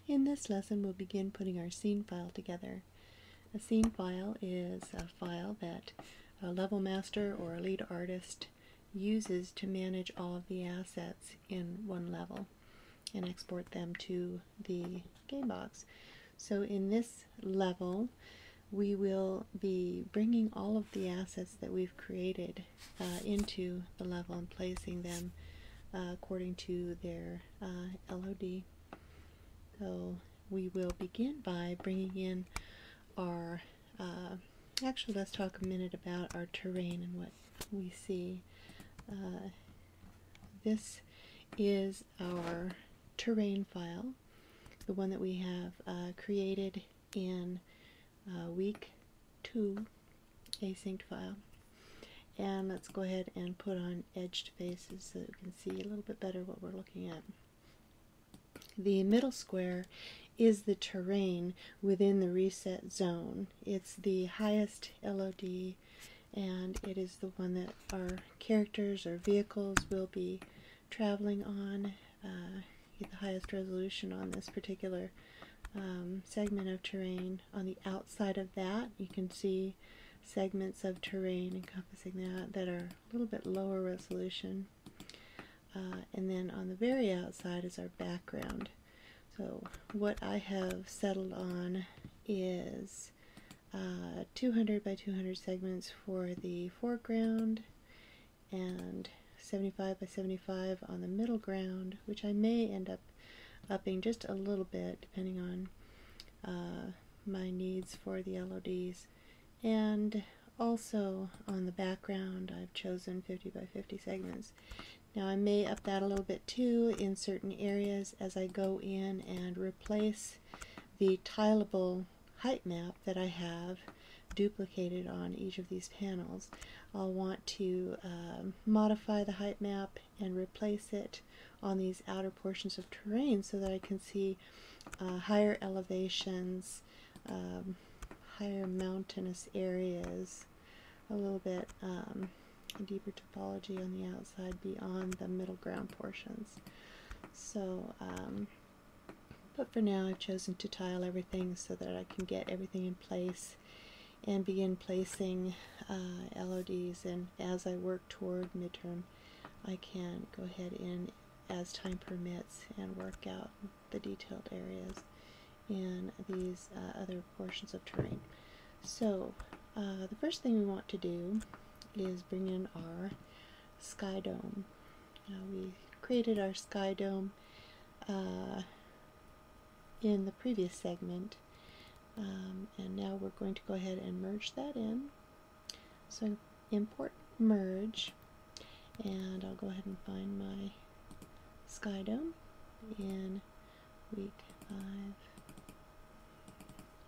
In this lesson, we'll begin putting our scene file together. A scene file is a file that a level master or a lead artist uses to manage all of the assets in one level and export them to the game box. So in this level, we will be bringing all of the assets that we've created into the level and placing them according to their LOD. So we will begin by bringing in our, actually let's talk a minute about our terrain and what we see. This is our terrain file, the one that we have created in week 2 async file. And let's go ahead and put on edged faces so that we can see a little bit better what we're looking at. The middle square is the terrain within the reset zone. It's the highest LOD, and it is the one that our characters or vehicles will be traveling on. Get the highest resolution on this particular segment of terrain. On the outside of that, you can see segments of terrain encompassing that are a little bit lower resolution. And then on the very outside is our background. So what I have settled on is 200 by 200 segments for the foreground and 75 by 75 on the middle ground, which I may end up upping just a little bit depending on my needs for the LODs. And also on the background, I've chosen 50 by 50 segments. Now I may up that a little bit too in certain areas as I go in and replace the tileable height map that I have duplicated on each of these panels. I'll want to modify the height map and replace it on these outer portions of terrain so that I can see higher elevations, higher mountainous areas, a little bit deeper topology on the outside beyond the middle ground portions. So, but for now I've chosen to tile everything so that I can get everything in place and begin placing LODs, and as I work toward midterm I can go ahead and, as time permits, and work out the detailed areas in these other portions of terrain. So the first thing we want to do is bring in our sky dome. Now we created our sky dome in the previous segment, and now we're going to go ahead and merge that in. So import merge, and I'll go ahead and find my sky dome in week 5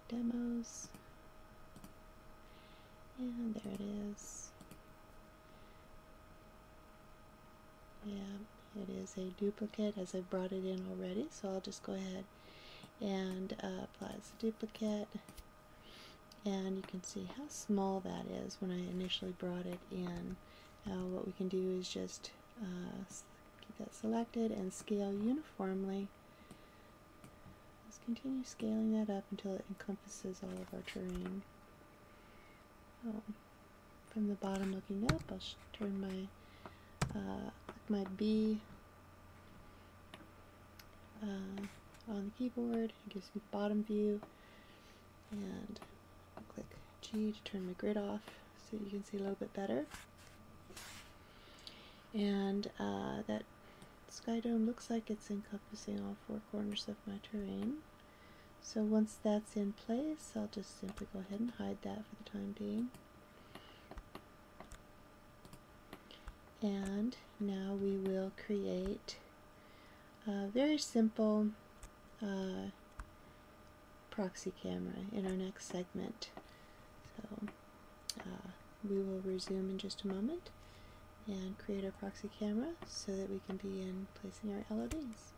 demos, and there it is. Yeah, it is a duplicate as I brought it in already, so I'll just go ahead and apply as a duplicate, and you can see how small that is when I initially brought it in. Now what we can do is just keep that selected and scale uniformly. Let's continue scaling that up until it encompasses all of our terrain. So from the bottom looking up, I'll turn my B on the keyboard. It gives me bottom view, and I'll click G to turn my grid off so you can see a little bit better. And that sky dome looks like it's encompassing all 4 corners of my terrain. So once that's in place, I'll just simply go ahead and hide that for the time being. And now we will create a very simple proxy camera in our next segment. So we will resume in just a moment and create our proxy camera so that we can begin placing our LODs.